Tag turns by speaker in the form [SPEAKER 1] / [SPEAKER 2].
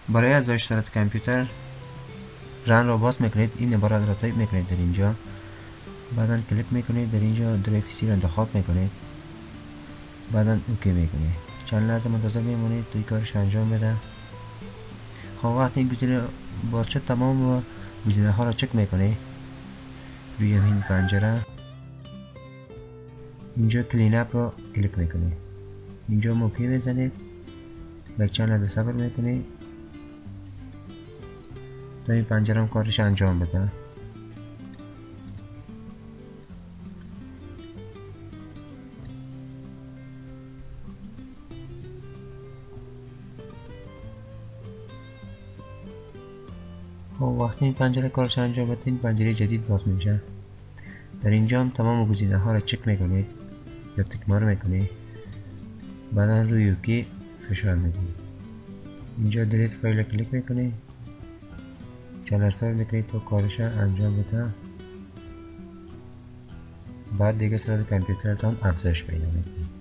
[SPEAKER 1] برای افزایش سرعت کامپیوتر رن را باز میکنید. این عبارت را تایپ میکنید در اینجا، بعدا کلیک میکنید در اینجا درایو سی را انتخاب میکنید، بعدا اوکی میکنید. چند لحظه منتظر میمونید توی کارش انجام بده. خب وقتی این گزینه باز شد تمام گزینه ها را چک میکنید روی این پنجره. اینجا کلین اپ را کلیک میکنید، اینجا اوکی میزنید و چند لحظه صبر میکنید تا این پنجره هم کارش انجام بده. خب وقتی این پنجره کارش انجام بده این پنجره جدید باز میشه. در اینجا هم تمام گزینه ها را چک میکنید یا تکمار میکنید، بعدا روی اوکی فشار میدید. اینجا دلیت فایل کلیک میکنید، چند لحظه میکنید تا کارش انجام بده. بعد دیگه سرعت کامپیوترتان افزایش پیدا میکنید.